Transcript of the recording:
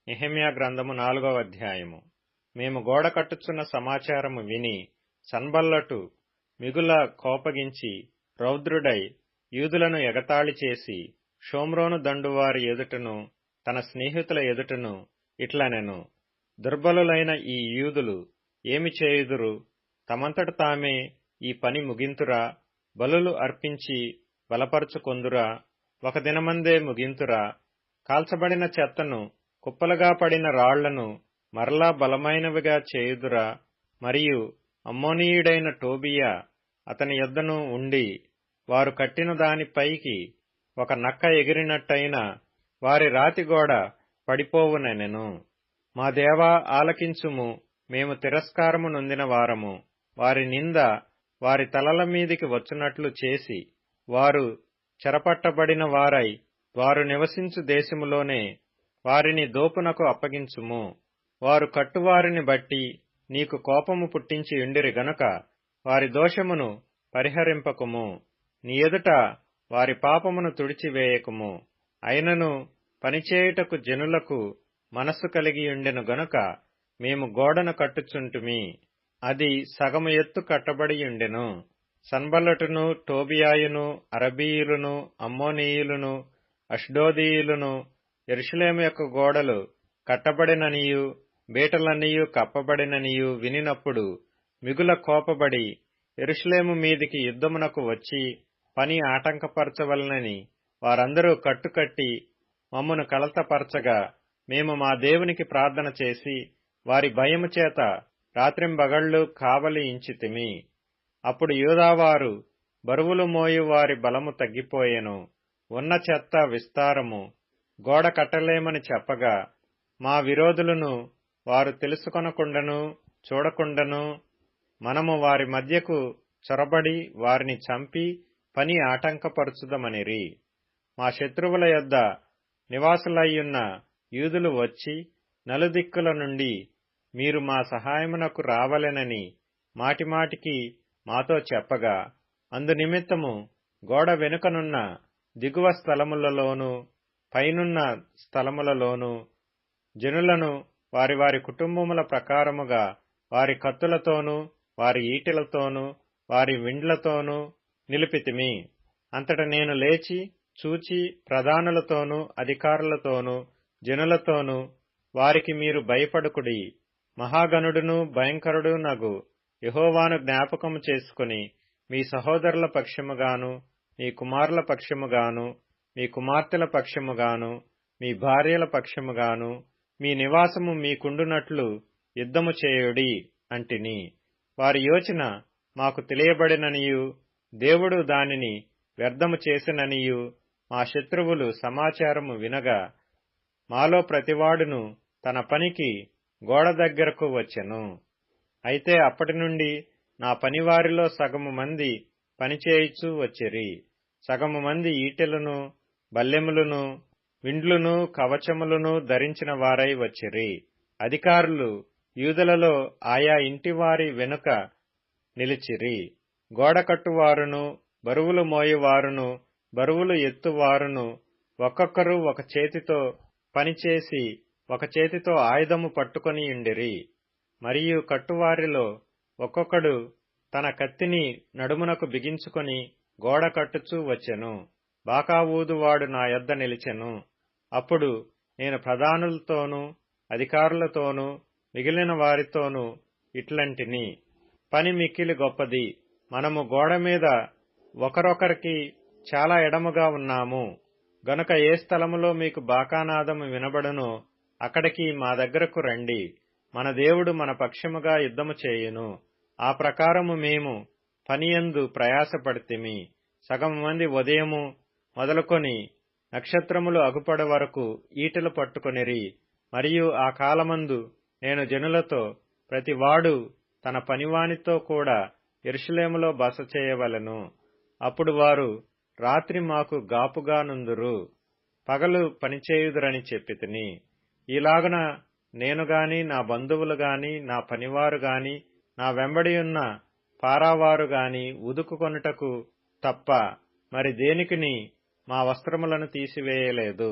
నెహెమ్యా గ్రంథము 4వ అధ్యాయము. మేము గోడ కట్టుచున్న సమాచారము విని సన్బల్లటు మిగుల కోపగించి రౌద్రుడై యూదులను ఎగతాళి చేసి షోమ్రోను దండువారి ఎదుటను తన స్నేహితుల ఎదుటను ఇట్లనెను: దుర్బలులైన ఈ యూదులు ఏమి చేయుదురు? తమంతట తామే ఈ పని ముగింతురా? బలులు అర్పించి బలపరుచుకొందురా? ఒక దినమందే ముగింతురా? కాల్చబడిన చెత్తను, కుప్పలుగా పడిన రాళ్లను మరలా బలమైనవిగా చేయుదురా? మరియు అమ్మోనీయుడైన టోబియా అతని యొద్దను ఉండి వారు కట్టిన దాని పైకి ఒక నక్క ఎగిరినట్టయిన వారి రాతిగోడ పడిపోవునెనెను. మా దేవా, ఆలకించుము. మేము తిరస్కారము నొందిన వారము. వారి నింద వారి తలల మీదికి వచ్చునట్లు చేసి వారు చెరపట్టబడిన వారై వారు నివసించు దేశములోనే వారిని దోపునకు అప్పగించుము. వారు కట్టువారిని బట్టి నీకు కోపము పుట్టించి ఉండిరి గనుక వారి దోషమును పరిహరింపకుము. నీ ఎదుట వారి పాపమును తుడిచివేయకుము. అయినను పనిచేయుటకు జనులకు మనస్సు కలిగియుండెను గనుక మేము గోడను కట్టుచుంటుమి. అది సగము ఎత్తు కట్టబడియుండెను. సన్బల్లటును, టోబియాయును, అరబీయులను, అమ్మోనీయులను, అష్డోదీయులను యెరూషలేము యొక్క గోడలు కట్టబడిననియు బీటలన్నీయు కప్పబడిననియు వినినప్పుడు మిగుల కోపబడి యెరూషలేము మీదికి యుద్ధమునకు వచ్చి పని ఆటంకపరచవలనని వారందరూ కట్టుకట్టి మమ్మను కలతపరచగా మేము మా దేవునికి ప్రార్థన చేసి వారి భయము చేత రాత్రింబగళ్లు కావలి ఇంచితిమి. అప్పుడు యూదావారు బరువులు మోయు వారి బలము తగ్గిపోయెను. ఉన్న చెత్త విస్తారము గోడ కట్టలేమని చెప్పగా మా విరోధులను వారు తెలుసుకొనకుండను చూడకుండను మనము వారి మధ్యకు చొరబడి వారిని చంపి పని ఆటంకపరచుదమనిరి. మా శత్రువుల యొద్ద నివాసులయ్యున్న యూదులు వచ్చి నలుదిక్కుల నుండి మీరు మా సహాయమునకు రావలెనని మాటిమాటికి మాతో చెప్పగా అందునిమిత్తము గోడ వెనుకనున్న దిగువ స్థలములలోనూ పైనున్న స్థలములలోనూ జనులను వారి వారి కుటుంబముల ప్రకారముగా వారి కత్తులతోనూ వారి ఈటెలతోనూ వారి విండ్లతోనూ నిలిపితిమి. అంతట నేను లేచి చూచి ప్రధానులతోనూ అధికారులతోనూ జనులతోనూ వారికి మీరు భయపడుకుడి, మహాగణుడును భయంకరుడు నగు యెహోవాను జ్ఞాపకము చేసుకుని మీ సహోదరుల పక్షముగాను మీ కుమారుల పక్షముగాను మీ కుమార్తెల పక్షముగాను మీ భార్యల పక్షముగాను మీ నివాసము మీకుండునట్లు యుద్ధము చేయుడి అంటిని. వారి యోచన మాకు తెలియబడిననియు దేవుడు దానిని వ్యర్థము చేసిననియు మా శత్రువులు సమాచారము వినగా మాలో ప్రతివాడును తన పనికి గోడ దగ్గరకు వచ్చెను. అయితే అప్పటి నుండి నా పనివారిలో సగము మంది పనిచేయుచూ వచ్చిరి. సగము మంది ఈటెలను, బల్లెములను, విండ్లును, కవచములను ధరించిన వారై వచ్చిరి. అధికారులు యూదులలో ఆయా ఇంటివారి వెనుక నిలిచిరి. గోడ కట్టువారును, బరువులు మోయువారును, బరువులు ఎత్తువారును ఒక్కొక్కరు ఒక చేతితో పనిచేసి ఒక చేతితో ఆయుధము పట్టుకొని ఉండిరి. మరియు కట్టువారిలో ఒక్కొక్కడు తన కత్తిని నడుమునకు బిగించుకొని గోడ కట్టుచూ వచ్చెను. బాకా ఊదువాడు నా యొద్ద నిలిచెను. అప్పుడు నేను ప్రధానులతోనూ అధికారులతోనూ మిగిలిన వారితోనూ ఇట్లంటిని: పని మిక్కిలి గొప్పది. మనము గోడ మీద ఒకరొకరికి చాలా ఎడముగా ఉన్నాము గనుక ఏ స్థలములో మీకు బాకానాదము వినబడునో అక్కడికి మా దగ్గరకు రండి. మన దేవుడు మన పక్షముగా యుద్ధము చేయును. ఆ ప్రకారము మేము పనియందు ప్రయాసపడితిమి. సగము మంది ఉదయము మొదలుకొని నక్షత్రములు అగుపడ వరకు ఈటెలు పట్టుకొనిరి. మరియు ఆ కాలమందు నేను జనులతో ప్రతివాడు తన పనివానితో కూడా యెరూషలేములో బస చేయవలెను. అప్పుడు వారు రాత్రి మాకు గాపుగా నుందురు, పగలు పనిచేయుదురని చెప్పితిని. ఈలాగున నేను గాని నా బంధువులు గాని నా పనివారు గాని నా వెంబడియున్న పారావారు గాని ఉదుకుకొనుటకు తప్ప మరి దేనికిని మా వస్త్రములను తీసివేయలేదు.